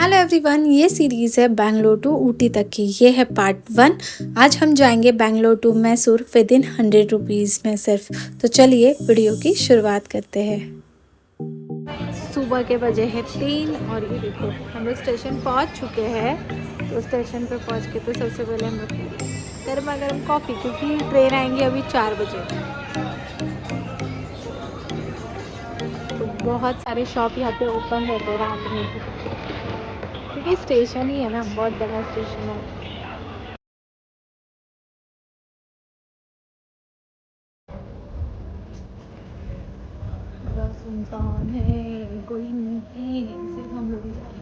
Hello everyone, ये series है Bangalore to Ooty तक की। ये है पार्ट 1। आज हम जाएंगे Bangalore to Mysore within 100 rupees में सिर्फ। तो चलिए वीडियो की शुरुआत करते हैं। सुबह के बजे हैं 3 और ये देखो हम लोग स्टेशन पहुंच चुके हैं। तो स्टेशन पे पहुंच के तो सबसे पहले हम लोग गर्मा गर्म कॉफ़ी, क्योंकि ट्रेन आएंगी अभी 4 बजे। तो बहुत सारे शॉप यहाँ पे ओपन रहते हैं रात में, क्योंकि स्टेशन ही है ना, बहुत बड़ा स्टेशन है। पूरा सुनसान है, कोई नहीं है, सिर्फ हम लोग ही जा रहे हैं।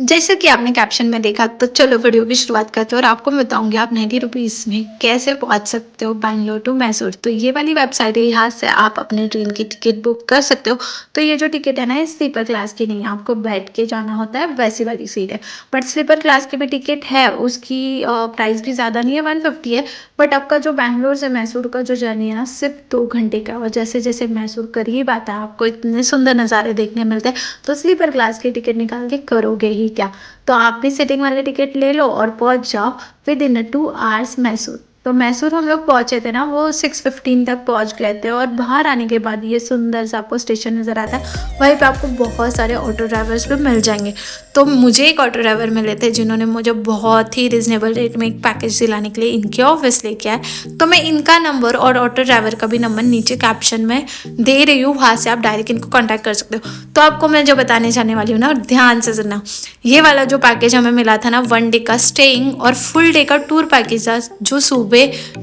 जैसे कि आपने कैप्शन में देखा, तो चलो वीडियो की शुरुआत करते हैं और आपको मैं बताऊंगी आप 90 रुपीज़ में कैसे पहुंच सकते हो बेंगलोर टू मैसूर। तो ये वाली वेबसाइट है, यहाँ से आप अपने ट्रेन की टिकट बुक कर सकते हो। तो ये जो टिकट है ना, ये स्लीपर क्लास की नहीं है, आपको बैठ के जाना होता है, वैसी वाली सीट है। बट स्लीपर क्लास की भी टिकट है, उसकी प्राइस भी ज़्यादा नहीं है, 150 है। बट आपका जो बैंगलोर से मैसूर का जो जर्नी है ना, सिर्फ 2 घंटे का। और जैसे जैसे मैसूर करीब आता है, आपको इतने सुंदर नज़ारे देखने मिलते हैं, तो स्लीपर क्लास की टिकट निकाल के करोगे ही क्या। तो आप भी सिटिंग वाले टिकट ले लो और पहुंच जाओ विद इन 2 आवर्स मैसूर। तो मैसूर हम लोग पहुंचे थे ना, वो 6:15 तक पहुंच गए थे। और बाहर आने के बाद ये सुंदर सा आपको स्टेशन नज़र आता है, वहीं पे आपको बहुत सारे ऑटो ड्राइवर्स भी मिल जाएंगे। तो मुझे एक ऑटो ड्राइवर मिले थे, जिन्होंने मुझे बहुत ही रिजनेबल रेट में एक पैकेज दिलाने के लिए इनके ऑफिस लेके आए। तो मैं इनका नंबर और ऑटो ड्राइवर का भी नंबर नीचे कैप्शन में दे रही हूँ, वहाँ से आप डायरेक्ट इनको कॉन्टैक्ट कर सकते हो। तो आपको मैं जो बताने जाने वाली हूँ ना, ध्यान से सुनना। ये वाला जो पैकेज हमें मिला था ना, 1 डे का स्टेइंग और फुल डे का टूर पैकेज था, जो सुबह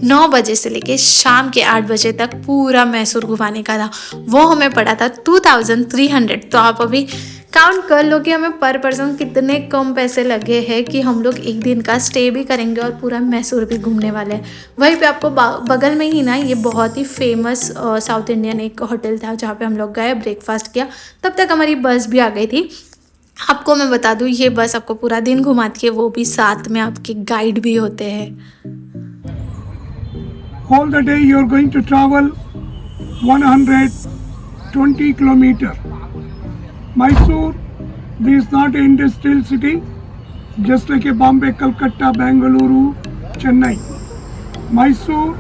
9 बजे से लेके शाम के 8 बजे तक पूरा मैसूर घुमाने का था। वो हमें पड़ा था 2300। तो आप अभी काउंट कर लो कि हमें पर पर्सन कितने कम पैसे लगे हैं, कि हम लोग एक दिन का स्टे भी करेंगे और पूरा मैसूर भी घूमने वाले हैं। वहीं पे आपको बगल में ही ना, ये बहुत ही फेमस साउथ इंडियन एक होटल था, जहाँ पे हम लोग गए, ब्रेकफास्ट किया। तब तक हमारी बस भी आ गई थी। आपको मैं बता दूं, ये बस आपको पूरा दिन घुमाती है, वो भी साथ में आपके गाइड भी होते हैं। All the day you are going to travel 120 kilometer. Mysore, this is not an industrial city, just like a Bombay, Calcutta, Bengaluru, Chennai. Mysore,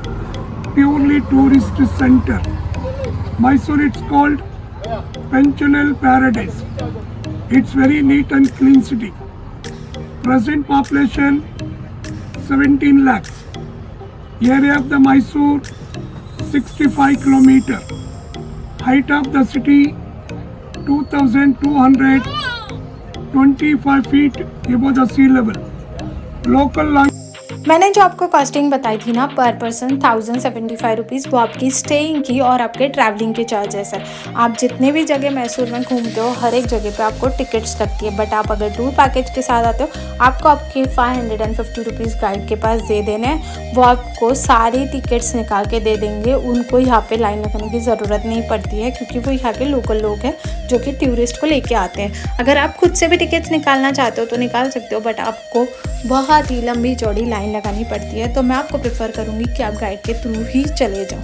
purely tourist center. Mysore, it's called pensional paradise. It's very neat and clean city. Present population 17 lakhs. Area of the Mysore 65 kilometer. Height of the city 2225 feet above the sea level. Local language. मैंने जो आपको costing बताई थी ना, पर person 1075 rupees, वो आपकी staying की और आपके ट्रैवलिंग के चार्जेस है। आप जितने भी जगह मैसूर में घूमते हो, हर एक जगह पे आपको टिकट्स लगती है। बट आप अगर टूर पैकेज के साथ आते हो, आपको आपके 550 रुपीज़ गाइड के पास दे देने हैं। वो आपको सारी टिकट्स निकाल के दे देंगे। उनको यहाँ पे लाइन लगाने की ज़रूरत नहीं पड़ती है, क्योंकि वो यहाँ के लोकल लोग हैं जो कि टूरिस्ट को लेके आते हैं। अगर आप खुद से भी टिकट्स निकालना चाहते हो तो निकाल सकते हो, बट आपको बहुत ही लंबी चौड़ी लाइन लगानी पड़ती है। तो मैं आपको प्रेफर करूँगी कि आप गाइड के थ्रू ही चले जाओ।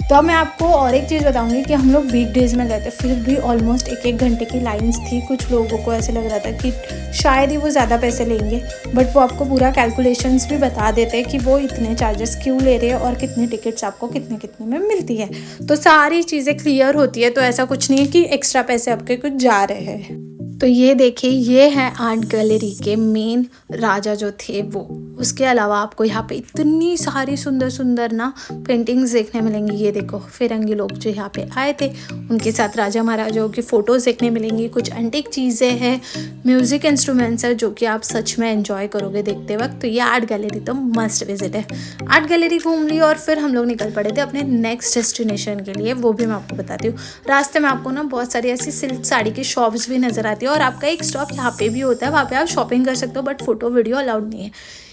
तो अब मैं आपको और एक चीज़ बताऊंगी कि हम लोग वीकडेज़ में गए थे, फिर भी ऑलमोस्ट 1-1 घंटे की लाइंस थी। कुछ लोगों को ऐसे लग रहा था कि शायद ही वो ज़्यादा पैसे लेंगे, बट वो आपको पूरा कैलकुलेशंस भी बता देते हैं कि वो इतने चार्जेस क्यों ले रहे हैं और कितनी टिकट्स आपको कितने कितने में मिलती है। तो सारी चीज़ें क्लियर होती है। तो ऐसा कुछ नहीं है कि एक्स्ट्रा पैसे आपके कुछ जा रहे हैं। तो ये देखिए, ये है आर्ट गैलरी के मेन राजा जो थे वो। उसके अलावा आपको यहाँ पे इतनी सारी सुंदर सुंदर ना पेंटिंग्स देखने मिलेंगी। ये देखो, फिरंगी लोग जो यहाँ पे आए थे, उनके साथ राजा महाराजाओं की फ़ोटोज़ देखने मिलेंगी। कुछ एंटीक चीज़ें हैं, म्यूज़िक इंस्ट्रूमेंट्स है, जो कि आप सच में एंजॉय करोगे देखते वक्त। तो ये आर्ट गैलरी तो मस्ट विजिट है। आर्ट गैलरी घूम ली और फिर हम लोग निकल पड़े थे अपने नेक्स्ट डेस्टिनेशन के लिए। वो भी मैं आपको बताती हूँ। रास्ते में आपको ना बहुत सारी ऐसी सिल्क साड़ी की शॉप्स भी नज़र आती है, और आपका एक स्टॉप यहाँ पे भी होता है, वहाँ पे आप शॉपिंग कर सकते हो, बट फोटो वीडियो अलाउड नहीं है।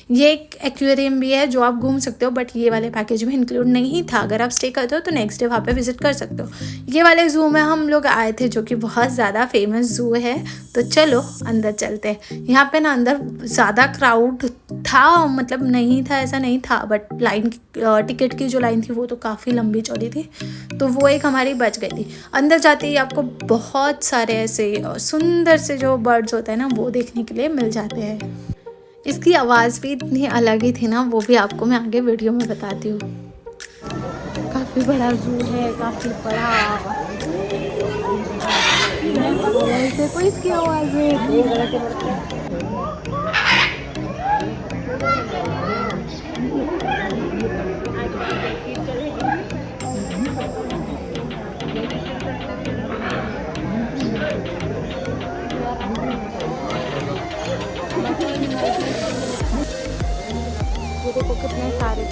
ये एक एक्वेरियम भी है जो आप घूम सकते हो, बट ये वाले पैकेज में इंक्लूड नहीं था। अगर आप स्टे करते हो तो नेक्स्ट डे वहाँ पे विजिट कर सकते हो। ये वाले ज़ू में हम लोग आए थे जो कि बहुत ज़्यादा फेमस ज़ू है, तो चलो अंदर चलते हैं। यहाँ पे ना अंदर ज़्यादा क्राउड था, मतलब नहीं था ऐसा नहीं था, बट लाइन टिकट की जो लाइन थी वो तो काफ़ी लंबी चौड़ी थी, तो वो एक हमारी बच गई थी। अंदर जाते ही आपको बहुत सारे ऐसे सुंदर से जो बर्ड्स होते हैं ना वो देखने के लिए मिल जाते हैं। इसकी आवाज़ भी इतनी अलग ही थी ना, वो भी आपको मैं आगे वीडियो में बताती हूँ। काफ़ी बड़ा ज़ू है, काफ़ी बड़ा। देखो इसकी आवाज़ ये देखो कितने सारे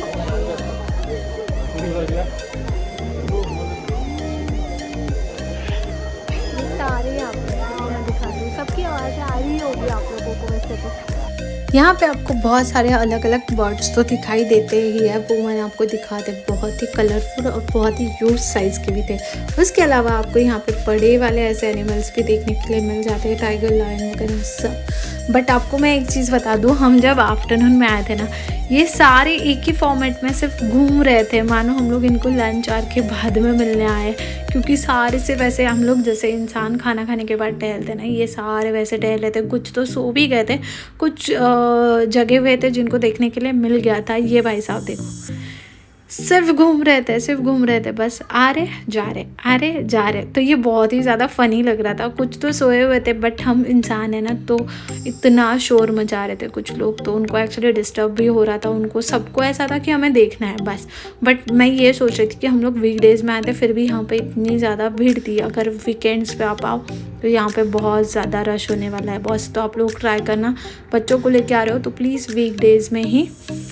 सारे यहाँ पे मैं दिखा रही हूँ, सबकी आवाज़ें आ रही होगी आप लोगों को वैसे तो। यहाँ पे आपको बहुत सारे अलग अलग बर्ड्स तो दिखाई देते ही है, वो मैंने आपको दिखा दे, बहुत ही कलरफुल और बहुत ही ह्यूज साइज़ के भी थे। उसके अलावा आपको यहाँ पे बड़े वाले ऐसे एनिमल्स भी देखने के लिए मिल जाते हैं, टाइगर, लायन वगैरह सब। बट आपको मैं एक चीज़ बता दूँ, हम जब आफ्टरनून में आए थे ना, ये सारे एक ही फॉर्मेट में सिर्फ घूम रहे थे, मानो हम लोग इनको लंच आवर के बाद में मिलने आए, क्योंकि सारे से वैसे हम लोग जैसे इंसान खाना खाने के बाद टहलते ना, ये सारे वैसे टहल रहे थे। कुछ तो सो भी गए थे, कुछ जगे हुए थे जिनको देखने के लिए मिल गया था। ये भाई साहब देखो सिर्फ घूम रहे थे, सिर्फ घूम रहे थे, बस आ रहे जा रहे, आ रहे जा रहे। तो ये बहुत ही ज़्यादा फ़नी लग रहा था। कुछ तो सोए हुए थे, बट हम इंसान है ना, तो इतना शोर मचा रहे थे कुछ लोग, तो उनको एक्चुअली डिस्टर्ब भी हो रहा था। उनको सबको ऐसा था कि हमें देखना है बस। बट मैं ये सोच रही थी कि हम लोग वीकडेज़ में आए थे, फिर भी यहाँ पे इतनी ज़्यादा भीड़ थी। अगर वीकेंड्स पे आप आओ तो यहाँ पे बहुत ज़्यादा रश होने वाला है बॉस। तो आप लोग ट्राई करना, बच्चों को लेके आ रहे हो तो प्लीज़ वीकडेज़ में ही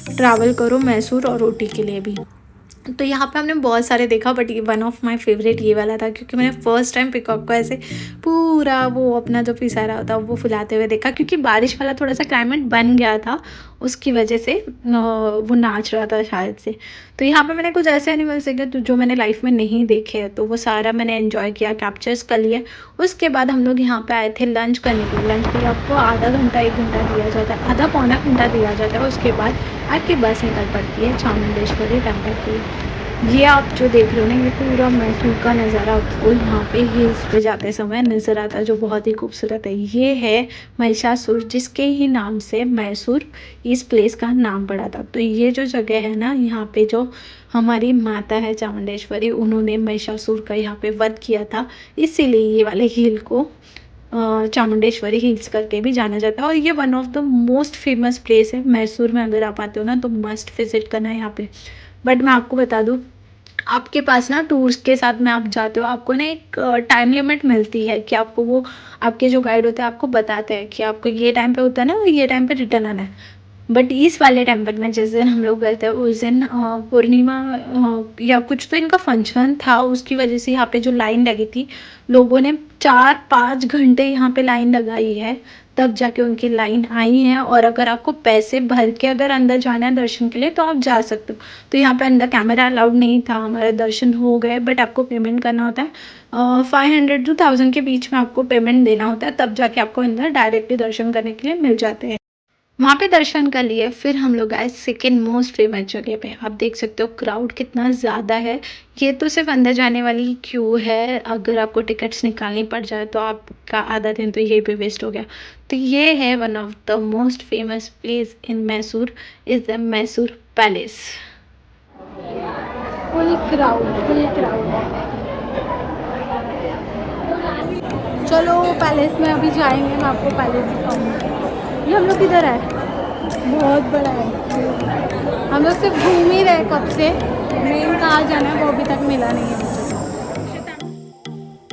ट्रैवल करो, मैसूर और ऊटी के लिए भी। तो यहाँ पे हमने बहुत सारे देखा, बट ये वन ऑफ माय फेवरेट ये वाला था, क्योंकि मैंने फर्स्ट टाइम पिकॉक को ऐसे पूरा वो अपना जो पिसा रहा होता वो फुलाते हुए देखा, क्योंकि बारिश वाला थोड़ा सा क्लाइमेट बन गया था, उसकी वजह से वो नाच रहा था शायद से। तो यहाँ पे मैंने कुछ ऐसे एनिमल्स देखे तो जो मैंने लाइफ में नहीं देखे हैं, तो वो सारा मैंने एंजॉय किया, कैप्चर्स कर लिया। उसके बाद हम लोग यहाँ पे आए थे लंच करने के लिए। लंच के लिए आपको आधा घंटा 1 घंटा दिया जाता है, आधा पौना घंटा दिया जाता है। उसके बाद आपकी बस निकल पड़ती है चामुंडेश्वरी टेम्पल के लिए। ये आप जो देख रहे हो ना, ये पूरा मैसूर का नज़ारा आपको यहाँ पे हिल्स पे जाते समय नज़र आता है, जो बहुत ही खूबसूरत है। ये है महिषासुर, जिसके ही नाम से मैसूर इस प्लेस का नाम पड़ा था। तो ये जो जगह है ना, यहाँ पे जो हमारी माता है चामुंडेश्वरी, उन्होंने महिषासुर का यहाँ पे वध किया था, इसीलिए ये वाले हिल को चामुंडेश्वरी हिल्स करके भी जाना जाता है। और ये one of the most famous place है मैसूर में। अगर आप आते हो ना तो मस्ट विजिट करना है यहाँ पे। बट मैं आपको बता दूँ, आपके पास ना टूर्स के साथ में आप जाते हो, आपको ना एक टाइम लिमिट मिलती है कि आपको वो आपके जो गाइड होते हैं आपको बताते हैं कि आपको ये टाइम पे होता है ना, ये टाइम पे रिटर्न आना है। बट इस वाले टेम्पल में जिस दिन हम लोग गए थे, उस दिन पूर्णिमा या कुछ तो इनका फंक्शन था, उसकी वजह से यहाँ पे जो लाइन लगी थी, लोगों ने 4-5 घंटे यहाँ पे लाइन लगाई है, तब जाके उनकी लाइन आई है। और अगर आपको पैसे भर के अगर अंदर जाना है दर्शन के लिए तो आप जा सकते हो। तो यहाँ पे अंदर कैमरा अलाउड नहीं था, हमारे दर्शन हो गए, बट आपको पेमेंट करना होता है 500 to 1000 के बीच में आपको पेमेंट देना होता है, तब जाके आपको अंदर डायरेक्टली दर्शन करने के लिए मिल जाते हैं। वहाँ पे दर्शन कर लिए, फिर हम लोग आए सेकेंड मोस्ट फेमस जगह पे। आप देख सकते हो क्राउड कितना ज़्यादा है। ये तो सिर्फ अंदर जाने वाली क्यू है, अगर आपको टिकट्स निकालनी पड़ जाए तो आपका आधा दिन तो यहीं पे वेस्ट हो गया। तो ये है one of the most famous place in Mysore, is the Mysore palace. Full crowd, full crowd. चलो पैलेस में अभी जाएंगे, मैं आपको पैलेस दिखाऊंगी। ये हम लोग किधर है, बहुत बड़ा है। हम लोग सिर्फ घूम ही रहे कब से, मेन कहाँ जाना है वो अभी तक मिला नहीं है मुझे।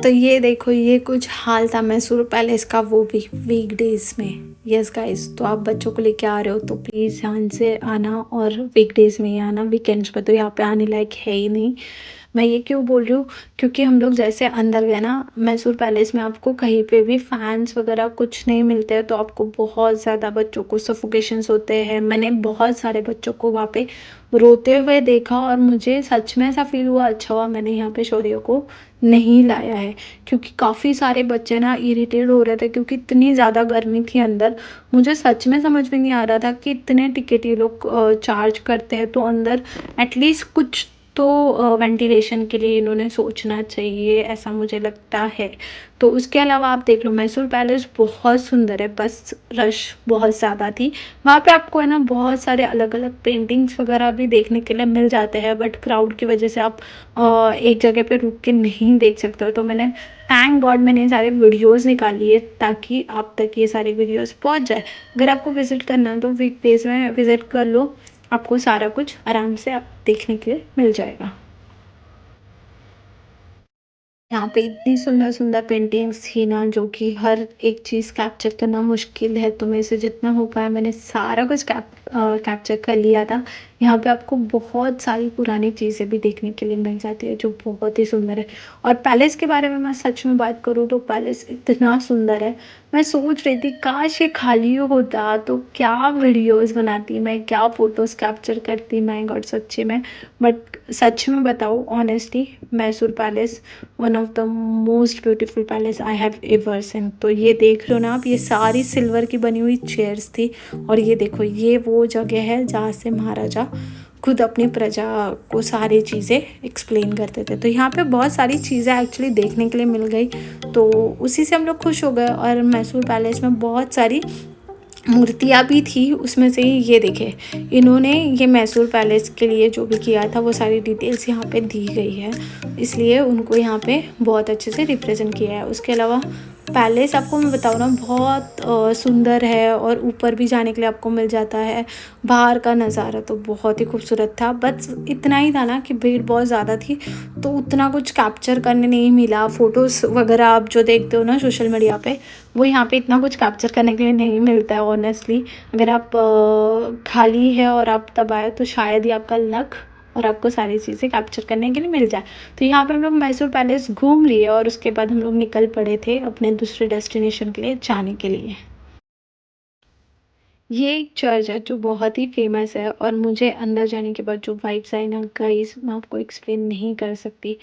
तो ये देखो, ये कुछ हाल था मैसूर पैलेस का, वो भी वीकडेज में। यस गाइस, तो आप बच्चों को लेके आ रहे हो तो प्लीज़ ध्यान से आना, और वीकडेज़ में ही आना, वीकेंड्स पे तो यहाँ पे आने लायक है ही नहीं। मैं ये क्यों बोल रही हूँ, क्योंकि हम लोग जैसे अंदर गए ना मैसूर पैलेस में, आपको कहीं पे भी फैन्स वगैरह कुछ नहीं मिलते हैं, तो आपको बहुत ज़्यादा बच्चों को सफोकेशंस होते हैं। मैंने बहुत सारे बच्चों को वहाँ पे रोते हुए देखा, और मुझे सच में ऐसा फील हुआ, अच्छा हुआ मैंने यहाँ पे शौर्य को नहीं लाया है, क्योंकि काफ़ी सारे बच्चे ना इरिटेट हो रहे थे, क्योंकि इतनी ज़्यादा गर्मी थी अंदर। मुझे सच में समझ में नहीं आ रहा था कि इतने टिकट ये लोग चार्ज करते हैं, तो अंदर एटलीस्ट कुछ तो वेंटिलेशन के लिए इन्होंने सोचना चाहिए, ऐसा मुझे लगता है। तो उसके अलावा आप देख लो, मैसूर पैलेस बहुत सुंदर है, बस रश बहुत ज़्यादा थी। वहाँ पे आपको है ना बहुत सारे अलग अलग पेंटिंग्स वगैरह भी देखने के लिए मिल जाते हैं, बट क्राउड की वजह से आप एक जगह पे रुक के नहीं देख सकते हो। तो मैंने थैंक गॉड मैंने सारे वीडियोस निकाली है, ताकि आप तक ये सारे वीडियोस पहुँच जाए। अगर आपको विज़िट करना है तो वीकडेज़ में विज़िट कर लो, आपको सारा कुछ आराम से आप देखने के लिए मिल जाएगा। यहाँ पे इतनी सुंदर सुंदर पेंटिंग्स थी ना, जो कि हर एक चीज़ कैप्चर करना मुश्किल है, तो मेरे से जितना हो पाया मैंने सारा कुछ कैप्चर कर लिया था। यहाँ पे आपको बहुत सारी पुरानी चीज़ें भी देखने के लिए मिल जाती है, जो बहुत ही सुंदर है। और पैलेस के बारे में मैं सच में बात करूँ तो पैलेस इतना सुंदर है। मैं सोच रही थी काश ये खाली होता तो क्या वीडियोस बनाती मैं, क्या फ़ोटोज़ कैप्चर करती मैं, गॉड सच्ची में। बट सच में बताऊँ honestly, Mysore palace one of the most beautiful palace I have ever seen. तो ये देख रहे हो ना आप, ये सारी सिल्वर की बनी हुई चेयर्स थी, और ये देखो ये वो जगह है जहाँ से महाराजा खुद अपनी प्रजा को सारी चीज़ें एक्सप्लेन करते थे। तो यहाँ पे बहुत सारी चीज़ें एक्चुअली देखने के लिए मिल गई, तो उसी से हम लोग खुश हो गए। और मैसूर पैलेस में बहुत सारी मूर्तियाँ भी थी, उसमें से ये देखे इन्होंने ये मैसूर पैलेस के लिए जो भी किया था वो सारी डिटेल्स यहाँ पे दी गई है, इसलिए उनको यहाँ पे बहुत अच्छे से रिप्रेजेंट किया है। उसके अलावा पैलेस आपको मैं बताऊँ ना बहुत सुंदर है, और ऊपर भी जाने के लिए आपको मिल जाता है। बाहर का नज़ारा तो बहुत ही खूबसूरत था, बस इतना ही था ना कि भीड़ बहुत ज़्यादा थी, तो उतना कुछ कैप्चर करने नहीं मिला। फ़ोटोज़ वगैरह आप जो देखते हो ना सोशल मीडिया पे, वो यहाँ पे इतना कुछ कैप्चर करने के लिए नहीं मिलता है ऑनेस्टली। अगर आप खाली है और आप तब आए तो शायद ही आपका लक, और आपको सारी चीज़ें कैप्चर करने के लिए मिल जाए। तो यहाँ पे हम लोग मैसूर पैलेस घूम लिए, और उसके बाद हम लोग निकल पड़े थे अपने दूसरे डेस्टिनेशन के लिए जाने के लिए। ये एक चर्च है जो बहुत ही फेमस है, और मुझे अंदर जाने के बाद जो वाइब्स आई ना गाइस, मैं आपको एक्सप्लेन नहीं कर सकती।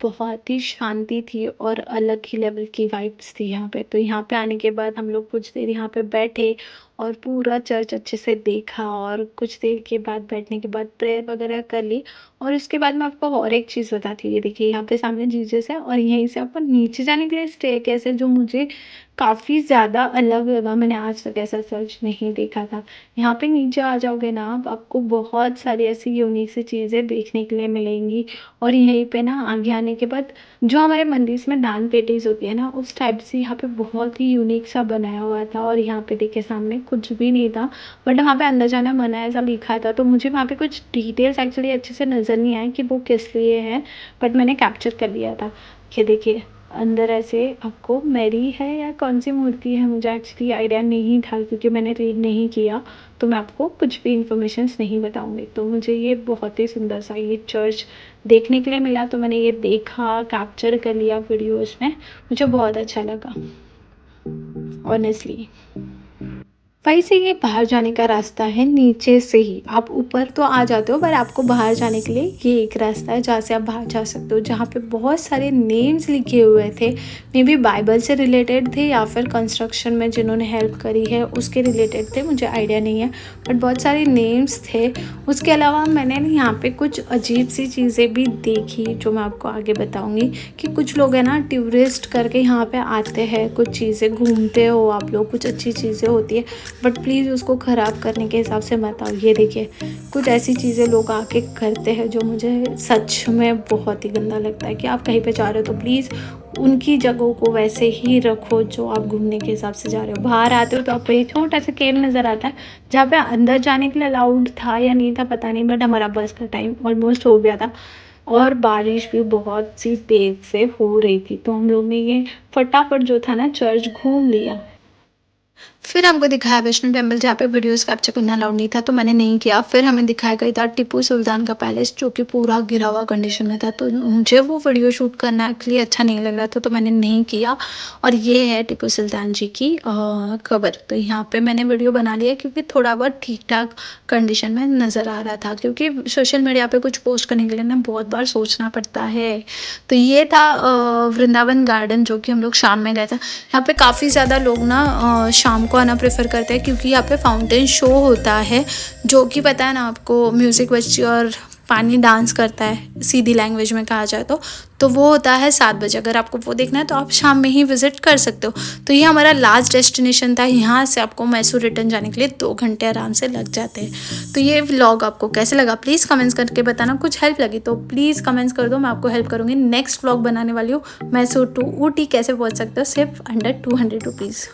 बहुत ही शांति थी, और अलग ही लेवल की वाइब्स थी यहाँ पे। तो यहाँ पे आने के बाद हम लोग कुछ देर यहाँ पे बैठे, और पूरा चर्च अच्छे से देखा, और कुछ देर के बाद बैठने के बाद प्रेयर वगैरह कर ली। और उसके बाद मैं आपको और एक चीज़ बताती हूँ, ये देखिए यहाँ पे सामने जीसस है, और यहीं से आपको नीचे जाने के लिए स्टेयरकेस है, जो मुझे काफ़ी ज़्यादा अलग लगा। मैंने आज तक ऐसा चर्च नहीं देखा था। यहाँ पे नीचे आ जाओगे ना आप, आपको बहुत सारी ऐसी यूनिक सी चीज़ें देखने के लिए मिलेंगी। और यहीं पे ना आगे आने के बाद जो हमारे मंदिर में दान पेटीज होती है ना, उस टाइप से यहाँ पे बहुत ही यूनिक सा बनाया हुआ था। और यहाँ पे देखिए सामने कुछ भी नहीं था, बट वहाँ पे अंदर जाना मना है ऐसा लिखा था, तो मुझे वहाँ पे कुछ डिटेल्स एक्चुअली अच्छे से नज़र नहीं आए कि वो किस लिए है, बट मैंने कैप्चर कर लिया था। ये देखिए अंदर ऐसे आपको मैरी है या कौन सी मूर्ति है, मुझे एक्चुअली आइडिया नहीं था, क्योंकि मैंने रीड नहीं किया, तो मैं आपको कुछ भी इंफॉर्मेशंस नहीं बताऊंगी। तो मुझे ये बहुत ही सुंदर सा ये चर्च देखने के लिए मिला, तो मैंने ये देखा, कैप्चर कर लिया वीडियोस में। मुझे बहुत अच्छा लगा ऑनेस्टली। वहीं से ये बाहर जाने का रास्ता है, नीचे से ही आप ऊपर तो आ जाते हो, पर आपको बाहर जाने के लिए ये एक रास्ता है जहाँ से आप बाहर जा सकते हो, जहाँ पे बहुत सारे नेम्स लिखे हुए थे। मे बी बाइबल से रिलेटेड थे, या फिर कंस्ट्रक्शन में जिन्होंने हेल्प करी है उसके रिलेटेड थे, मुझे आइडिया नहीं है, बट बहुत सारे नेम्स थे। उसके अलावा मैंने यहाँ पे कुछ अजीब सी चीज़ें भी देखी, जो मैं आपको आगे बताऊँगी। कि कुछ लोग हैं ना टूरिस्ट करके यहाँ पे आते हैं, कुछ चीज़ें घूमते हो आप लोग, कुछ अच्छी चीज़ें होती है, बट प्लीज़ उसको ख़राब करने के हिसाब से मत आओ। ये देखिए कुछ ऐसी चीज़ें लोग आके करते हैं, जो मुझे सच में बहुत ही गंदा लगता है। कि आप कहीं पे जा रहे हो तो प्लीज़ उनकी जगहों को वैसे ही रखो जो आप घूमने के हिसाब से जा रहे हो। बाहर आते हो तो आपको एक छोटा सा केव नज़र आता है, जहाँ पे अंदर जाने के लिए अलाउड था या नहीं था पता नहीं, बट हमारा बस का टाइम ऑलमोस्ट हो गया था, और बारिश भी बहुत सी तेज़ से हो रही थी, तो हम लोग ने ये फटाफट जो था ना चर्च घूम लिया। फिर हमको दिखाया वैष्णो टेम्पल जहाँ पे वीडियोस कैप्चर करना अलाउड नहीं था, तो मैंने नहीं किया। फिर हमें दिखाया गया था टीपू सुल्तान का पैलेस जो कि पूरा गिरा हुआ कंडीशन में था, तो मुझे वो वीडियो शूट करना एक्चुअली अच्छा नहीं लग रहा था, तो मैंने नहीं किया। और ये है टीपू सुल्तान जी की कब्र। तो यहाँ पे मैंने वीडियो बना लिया क्योंकि थोड़ा बहुत ठीक ठाक कंडीशन में नज़र आ रहा था, क्योंकि सोशल मीडिया पे कुछ पोस्ट करने के लिए ना बहुत बार सोचना पड़ता है। तो ये था वृंदावन गार्डन जो कि हम लोग शाम में गए थे। यहाँ पे काफ़ी ज़्यादा लोग ना शाम को आना प्रेफर करते हैं क्योंकि यहाँ पे फाउंटेन शो होता है, जो कि पता है ना आपको, म्यूज़िक बजती और पानी डांस करता है, सीधी लैंग्वेज में कहा जाए तो वो होता है 7 बजे। अगर आपको वो देखना है तो आप शाम में ही विज़िट कर सकते हो। तो ये हमारा लास्ट डेस्टिनेशन था। यहाँ से आपको मैसूर रिटर्न जाने के लिए 2 घंटे आराम से लग जाते हैं। तो ये व्लॉग आपको कैसे लगा प्लीज़ कमेंट्स करके बताना। कुछ हेल्प लगी तो प्लीज़ कमेंट्स कर दो, मैं आपको हेल्प करूँगी। नेक्स्ट व्लॉग बनाने वाली हूँ मैसूर टू ऊटी कैसे पहुँच सकते हो सिर्फ अंडर 200 रुपीज़।